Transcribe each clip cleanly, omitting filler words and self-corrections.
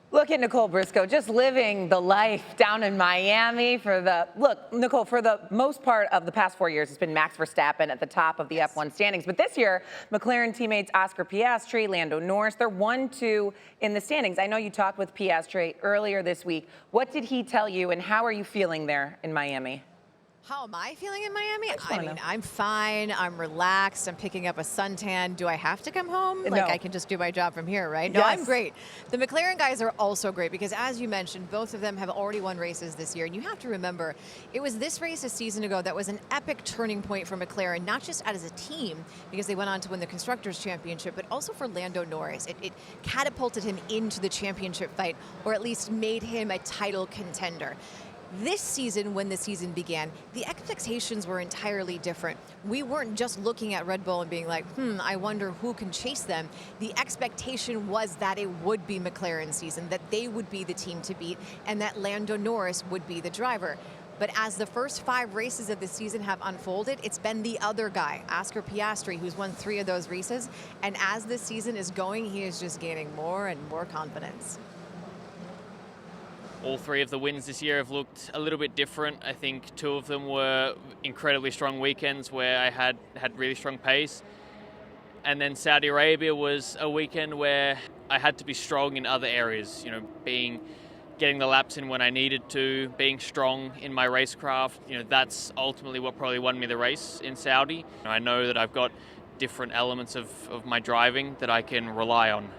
Look at Nicole Briscoe, just living the life down in Miami Nicole, for the most part of the past 4 years, it's been Max Verstappen at the top of the F1 standings. But this year, McLaren teammates Oscar Piastri, Lando Norris, they're 1-2 in the standings. I know you talked with Piastri earlier this week. What did he tell you, and how are you feeling there in Miami? How am I feeling in Miami? I mean, I'm fine. I'm relaxed. I'm picking up a suntan. Do I have to come home? No. Like, I can just do my job from here, right? No, Yes. I'm great. The McLaren guys are also great because, as you mentioned, both of them have already won races this year. And you have to remember, it was this race a season ago that was an epic turning point for McLaren, not just as a team, because they went on to win the Constructors' Championship, but also for Lando Norris. It catapulted him into the championship fight, or at least made him a title contender. This season, when the season began, the expectations were entirely different. We weren't just looking at Red Bull and being like, I wonder who can chase them. The expectation was that it would be McLaren's season, that they would be the team to beat, and that Lando Norris would be the driver. But as the first 5 races of the season have unfolded, it's been the other guy, Oscar Piastri, who's won 3 of those races. And as this season is going, he is just gaining more and more confidence. All 3 of the wins this year have looked a little bit different. I think 2 of them were incredibly strong weekends where I had really strong pace. And then Saudi Arabia was a weekend where I had to be strong in other areas, getting the laps in when I needed to, being strong in my racecraft. That's ultimately what probably won me the race in Saudi. I know that I've got different elements of my driving that I can rely on.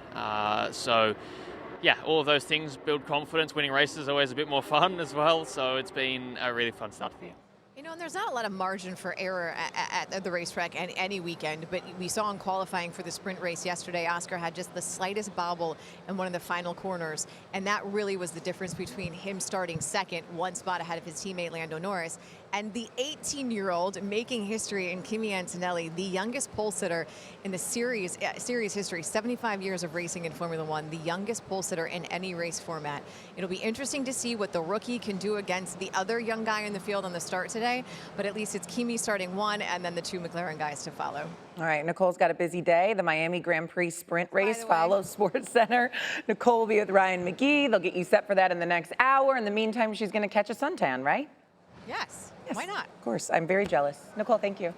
Yeah, all of those things build confidence. Winning races is always a bit more fun as well. So it's been a really fun start to the year. And there's not a lot of margin for error at the racetrack any weekend, but we saw in qualifying for the sprint race yesterday, Oscar had just the slightest bobble in one of the final corners, and that really was the difference between him starting second, 1 spot ahead of his teammate Lando Norris, and the 18-year-old making history in Kimi Antonelli, the youngest pole sitter in the series history, 75 years of racing in Formula One, the youngest pole sitter in any race format. It'll be interesting to see what the rookie can do against the other young guy in the field on the start today, but at least it's Kimi starting 1 and then the 2 McLaren guys to follow. All right, Nicole's got a busy day. The Miami Grand Prix sprint race follows SportsCenter. Nicole will be with Ryan McGee. They'll get you set for that in the next hour. In the meantime, she's going to catch a suntan, right? Yes. Why not? Of course. I'm very jealous. Nicole, thank you.